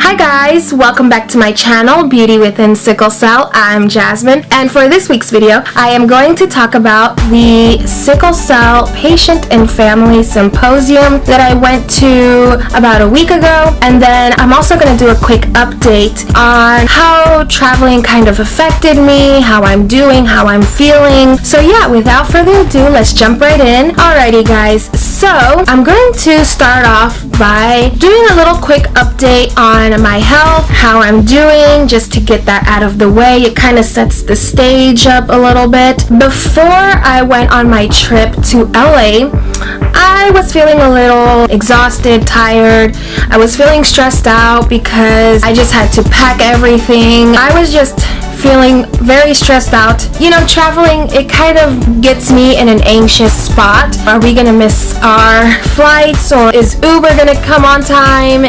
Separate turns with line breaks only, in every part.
Hi guys, welcome back to my channel, Beauty Within Sickle Cell. I'm Jasmine, and for this week's video, I am going to talk about the Sickle Cell Patient and Family Symposium that I went to about a week ago, and then I'm also going to do a quick update on how traveling kind of affected me, how I'm doing, how I'm feeling. So yeah, without further ado, let's jump right in. Alrighty guys, so I'm going to start off by doing a little quick update on my health, how I'm doing, just to get that out of the way. It kind of sets the stage up a little bit. Before I went on my trip to LA, I was feeling a little exhausted, tired. I was feeling stressed out because I just had to pack everything. I was just feeling very stressed out. You know, traveling, it kind of gets me in an anxious spot. Are we gonna miss our flights, or is Uber gonna come on time?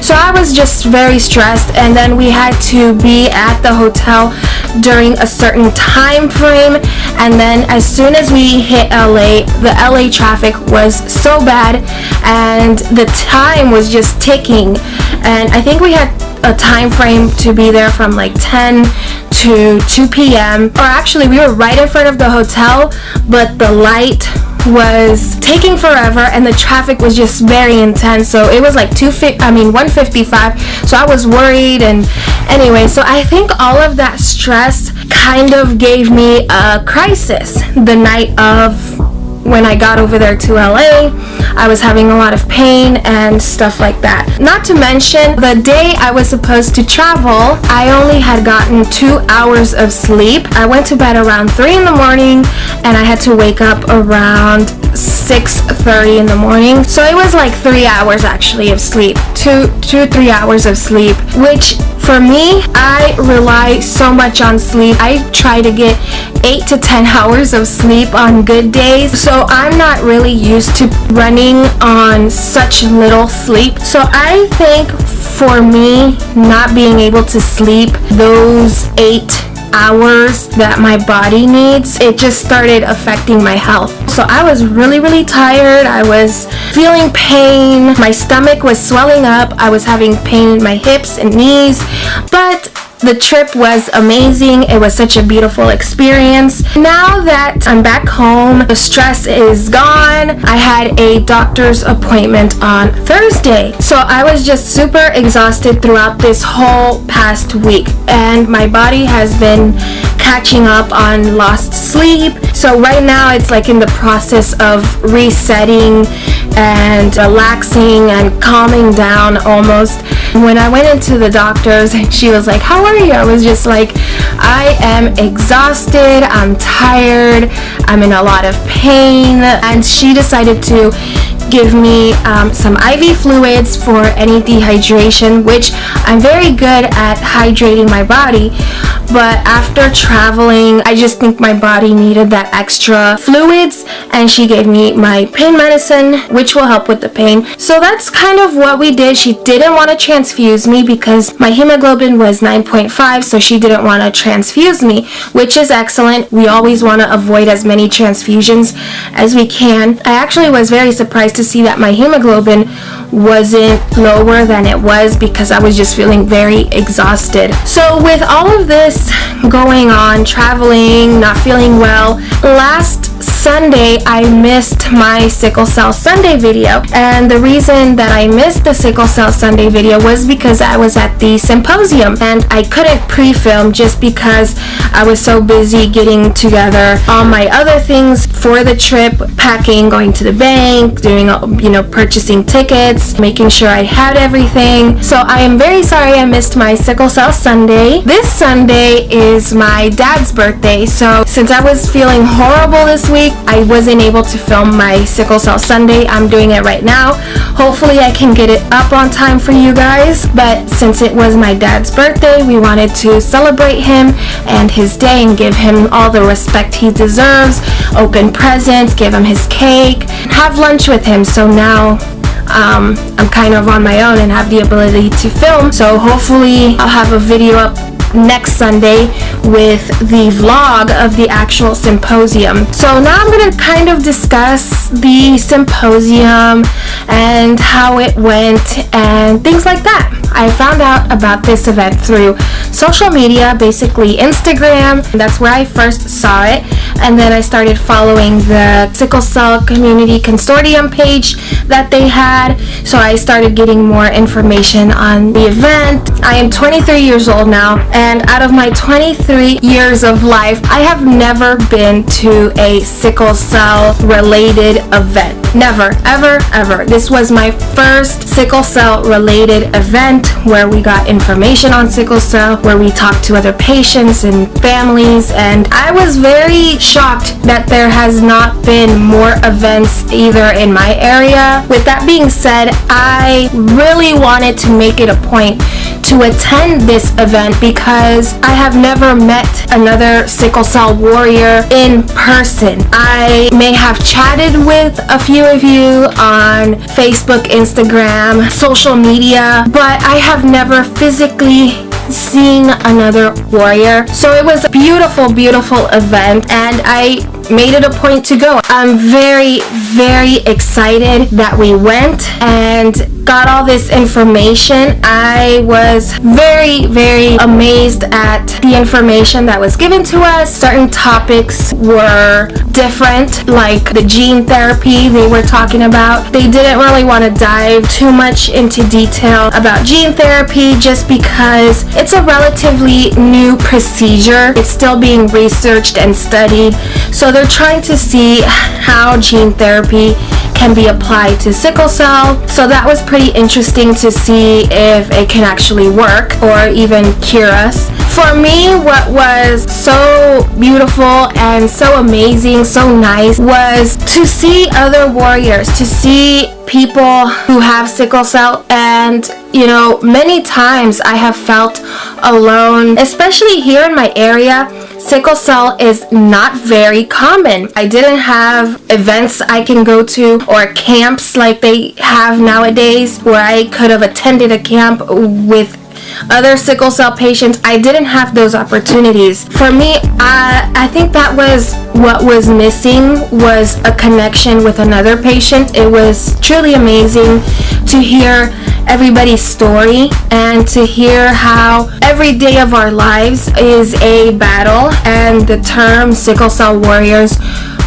So I was just very stressed, and then we had to be at the hotel during a certain time frame, and then as soon as we hit LA, the LA traffic was so bad and the time was just ticking, and I think we had a time frame to be there from like 10 to 2 p.m. or actually we were right in front of the hotel, but the light was taking forever and the traffic was just very intense. So it was like 1:55, so I was worried. And anyway, so I think all of that stress kind of gave me a crisis the night of when I got over there to LA. I was having a lot of pain and stuff like that. Not to mention, the day I was supposed to travel, I only had gotten 2 hours of sleep. I went to bed around 3 in the morning and I had to wake up around 6:30 in the morning. So it was like 3 hours actually of sleep, 3 hours of sleep, which for me, I rely so much on sleep. I try to get 8 to 10 hours of sleep on good days. So I'm not really used to running on such little sleep. So I think for me, not being able to sleep those 8 hours that my body needs, it just started affecting my health. So I was really tired. I was feeling pain. My stomach was swelling up. I was having pain in my hips and knees, but the trip was amazing. It was such a beautiful experience. Now that I'm back home, the stress is gone. I had a doctor's appointment on Thursday. So I was just super exhausted throughout this whole past week, and my body has been catching up on lost sleep. So right now it's like in the process of resetting and relaxing and calming down almost. When I went into the doctor's and she was like, "How are you?" I was just like, I am exhausted, I'm tired, I'm in a lot of pain. And she decided to give me some IV fluids for any dehydration, which I'm very good at hydrating my body, but after traveling, I just think my body needed that extra fluids, and she gave me my pain medicine, which will help with the pain. So that's kind of what we did. She didn't want to transfuse me because my hemoglobin was 9.5, so she didn't want to transfuse me, which is excellent. We always want to avoid as many transfusions as we can. I actually was very surprised to see that my hemoglobin wasn't lower than it was because I was just feeling very exhausted. So with all of this going on, traveling, not feeling well, last Sunday I missed my Sickle Cell Sunday video, and the reason that I missed the Sickle Cell Sunday video was because I was at the symposium and I couldn't pre-film just because I was so busy getting together all my other things for the trip, packing, going to the bank, doing, purchasing tickets, making sure I had everything. So I am very sorry I missed my Sickle Cell Sunday. This Sunday is my dad's birthday, so since I was feeling horrible this week, I wasn't able to film my Sickle Cell Sunday. I'm doing it right now. Hopefully I can get it up on time for you guys, but since it was my dad's birthday, we wanted to celebrate him and his day and give him all the respect he deserves, open presents, give him his cake, have lunch with him. So now I'm kind of on my own and have the ability to film, so hopefully I'll have a video up next Sunday with the vlog of the actual symposium. So now I'm going to kind of discuss the symposium and how it went and things like that. I found out about this event through social media, basically Instagram. That's where I first saw it, and then I started following the Sickle Cell Community Consortium page that they had, so I started getting more information on the event. I am 23 years old now, and out of my 23 years of life, I have never been to a sickle cell related event. Never, ever, ever. This was my first sickle cell related event where we got information on sickle cell, where we talked to other patients and families, and I was very shocked that there has not been more events either in my area. With that being said, I really wanted to make it a point to attend this event because I have never met another sickle cell warrior in person. I may have chatted with a few of you on Facebook, Instagram, social media, but I have never physically seen another warrior. So it was a beautiful, beautiful event, and I made it a point to go. I'm very, very excited that we went and got all this information. I was very, very amazed at the information that was given to us. Certain topics were different, like the gene therapy they were talking about. They didn't really want to dive too much into detail about gene therapy just because it's a relatively new procedure. It's still being researched and studied. So they're trying to see how gene therapy can be applied to sickle cell. So that was pretty interesting to see if it can actually work or even cure us. For me, what was so beautiful and so amazing, so nice, was to see other warriors, to see people who have sickle cell. And you know, many times I have felt alone, especially here in my area. Sickle cell is not very common. I didn't have events I can go to or camps like they have nowadays where I could have attended a camp with other sickle cell patients. I didn't have those opportunities. For me, I think that was what was missing, was a connection with another patient. It was truly amazing to hear everybody's story and to hear how every day of our lives is a battle, and the term sickle cell warriors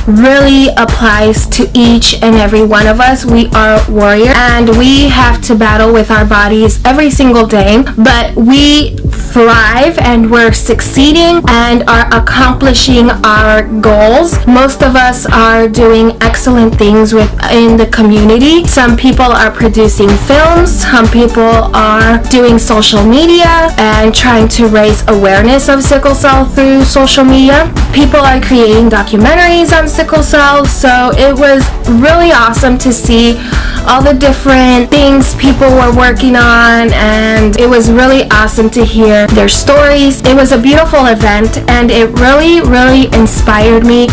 really applies to each and every one of us. We are warriors and we have to battle with our bodies every single day, but we thrive and we're succeeding and are accomplishing our goals. Most of us are doing excellent things within the community. Some people are producing films, some people are doing social media and trying to raise awareness of sickle cell through social media. People are creating documentaries on sickle cell. So it was really awesome to see all the different things people were working on, and it was really awesome to hear their stories. It was a beautiful event, and it really, really inspired me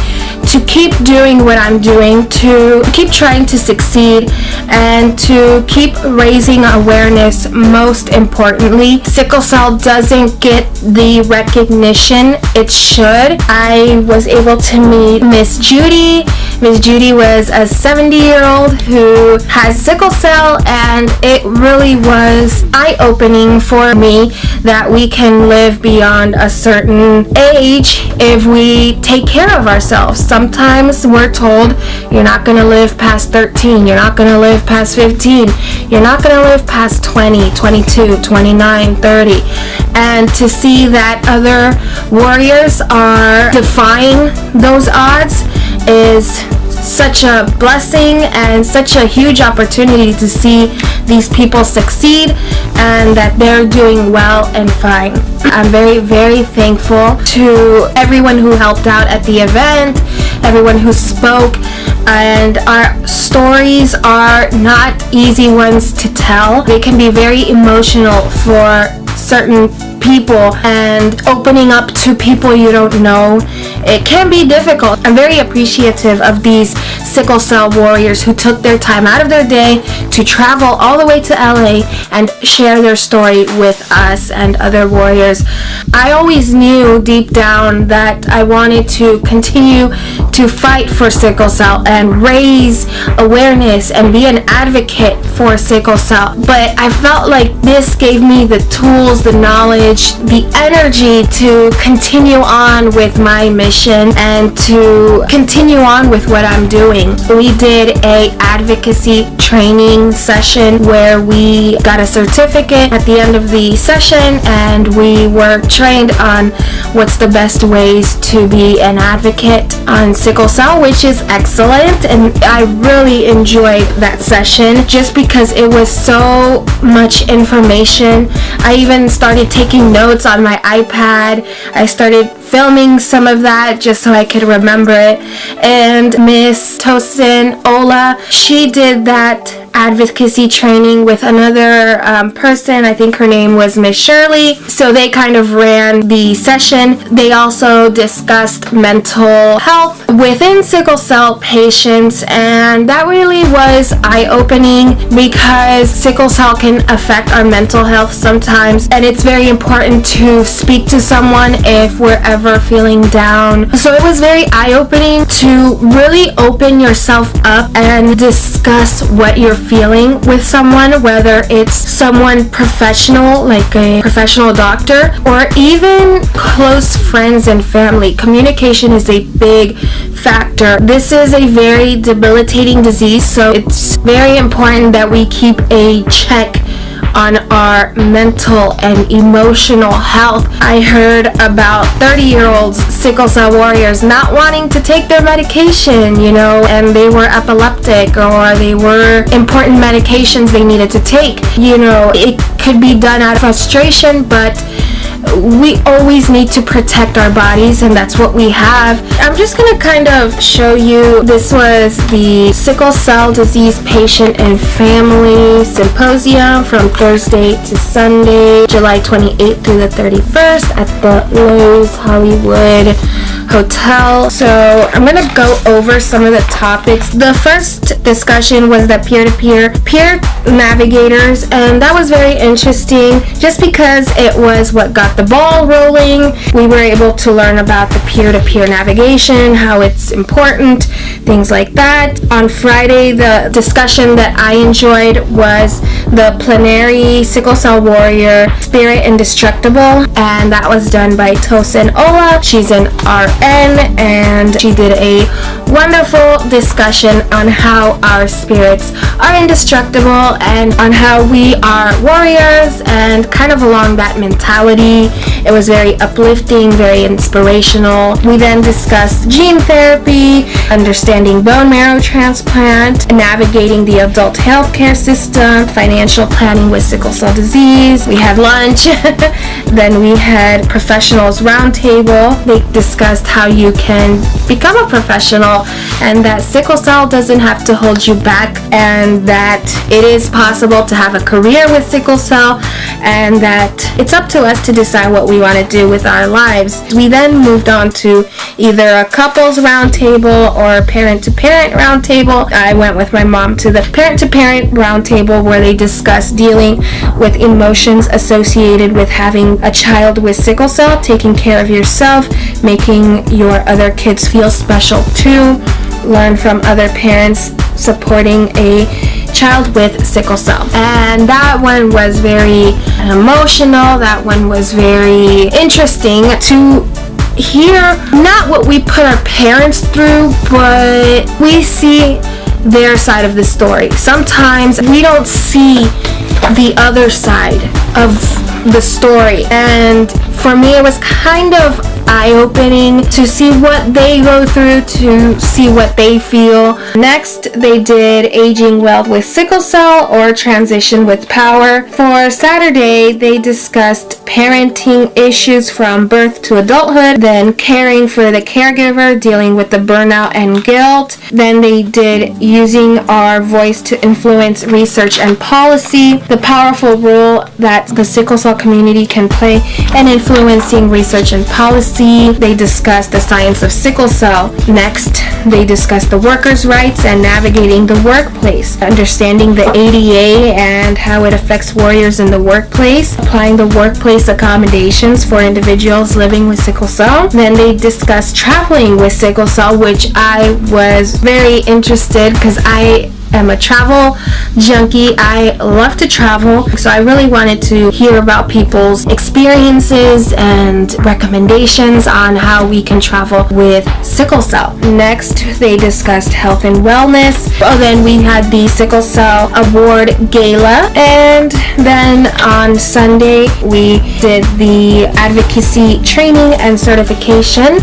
to keep doing what I'm doing, to keep trying to succeed, and to keep raising awareness. Most importantly, sickle cell doesn't get the recognition it should. I was able to meet Miss Judy. Miss Judy was a 70-year-old who has sickle cell, and it really was eye-opening for me that we can live beyond a certain age if we take care of ourselves. Sometimes we're told you're not going to live past 13, you're not going to live past 15, you're not going to live past 20, 22, 29, 30. And to see that other warriors are defying those odds is such a blessing and such a huge opportunity to see these people succeed and that they're doing well and fine. I'm very, very thankful to everyone who helped out at the event, everyone who spoke, and our stories are not easy ones to tell. They can be very emotional for certain people and opening up to people you don't know, it can be difficult. I'm very appreciative of these sickle cell warriors who took their time out of their day to travel all the way to LA and share their story with us and other warriors. I always knew deep down that I wanted to continue to fight for sickle cell and raise awareness and be an advocate for sickle cell, but I felt like this gave me the tools, the knowledge, the energy to continue on with my mission and to continue on with what I'm doing. We did a advocacy training session where we got a certificate at the end of the session, and we were trained on what's the best ways to be an advocate on sickle cell, which is excellent, and I really enjoyed that session just because it was so much information. I even started taking notes on my iPad. I started filming some of that just so I could remember it. And Miss Tosin Ola, she did that advocacy training with another person. I think her name was Miss Shirley. So they kind of ran the session. They also discussed mental health within sickle cell patients, and that really was eye-opening because sickle cell can affect our mental health sometimes, and it's very important to speak to someone if we're ever feeling down. So it was very eye-opening to really open yourself up and discuss what you're feeling with someone, whether it's someone professional like a professional doctor or even close friends and family. Communication is a big factor. This is a very debilitating disease, so it's very important that we keep a check on our mental and emotional health. I heard about 30-year-olds sickle cell warriors not wanting to take their medication, and they were epileptic or they were important medications they needed to take. It could be done out of frustration, but we always need to protect our bodies, and that's what we have. I'm just going to kind of show you. This was the Sickle Cell Disease Patient and Family Symposium from Thursday to Sunday, July 28th through the 31st at the Lowe's Hollywood Hotel. So I'm going to go over some of the topics. The first discussion was the peer navigators, and that was very interesting just because it was what got the ball rolling. We were able to learn about the peer-to-peer navigation, how it's important, things like that. On Friday, the discussion that I enjoyed was the plenary sickle cell warrior spirit indestructible, and that was done by Tosin Ola. She's an RN, and she did a wonderful discussion on how our spirits are indestructible and on how we are warriors, and kind of along that mentality. It was very uplifting, very inspirational. We then discussed gene therapy, understanding bone marrow transplant, navigating the adult healthcare system, financial planning with sickle cell disease. We had lunch. Then we had professionals roundtable. They discussed how you can become a professional and that sickle cell doesn't have to hold you back, and that it is possible to have a career with sickle cell, and that it's up to us to decide what we want to do with our lives. We then moved on to either a couples roundtable or parent-to-parent roundtable. I went with my mom to the parent-to-parent roundtable where they discussed dealing with emotions associated with having a child with sickle cell, taking care of yourself, making your other kids feel special too, learn from other parents supporting a child with sickle cell. And that one was very emotional. That one was very interesting to hear, not what we put our parents through, but we see their side of the story. Sometimes we don't see the other side of the story, and for me it was kind of eye-opening to see what they go through, to see what they feel. Next, they did Aging Well with Sickle Cell or Transition with Power. For Saturday, they discussed parenting issues from birth to adulthood, then caring for the caregiver, dealing with the burnout and guilt. Then they did Using Our Voice to Influence Research and Policy, the powerful role that the sickle cell community can play in influencing research and policy. They discussed the science of sickle cell. Next, they discussed the workers' rights and navigating the workplace, understanding the ADA and how it affects warriors in the workplace, applying the workplace accommodations for individuals living with sickle cell. Then they discussed traveling with sickle cell, which I was very interested because I am a travel junkie. I love to travel, so I really wanted to hear about people's experiences and recommendations on how we can travel with sickle cell. Next, they discussed health and wellness. Then we had the Sickle Cell Award Gala, and then on Sunday we did the Advocacy Training and Certification,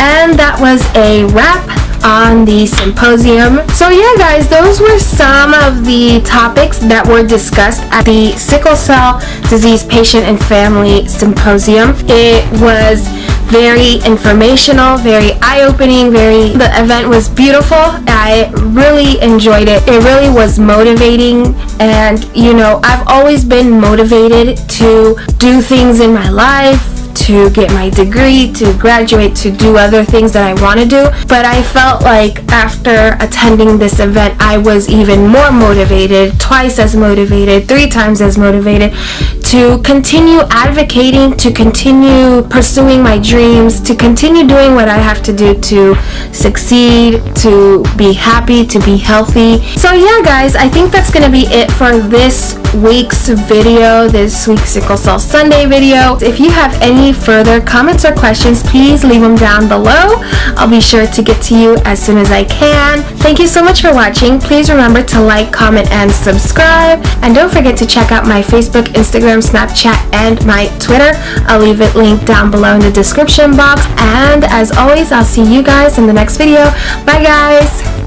and that was a wrap on the symposium. So yeah guys, those were some of the topics that were discussed at the Sickle Cell Disease Patient and Family Symposium. It was very informational, very eye-opening, the event was beautiful. I really enjoyed it. It really was motivating, and you know, I've always been motivated to do things in my life, to get my degree, to graduate, to do other things that I want to do. But I felt like after attending this event, I was even more motivated, twice as motivated, 3 times as motivated to continue advocating, to continue pursuing my dreams, to continue doing what I have to do to succeed, to be happy, to be healthy. So yeah guys, I think that's gonna be it for this week's video, this week's Sickle Cell Sunday video. If you have any further comments or questions, please leave them down below. I'll be sure to get to you as soon as I can. Thank you so much for watching. Please remember to like, comment, and subscribe. And don't forget to check out my Facebook, Instagram, Snapchat, and my Twitter. I'll leave it linked down below in the description box. And as always, I'll see you guys in the next video. Bye guys!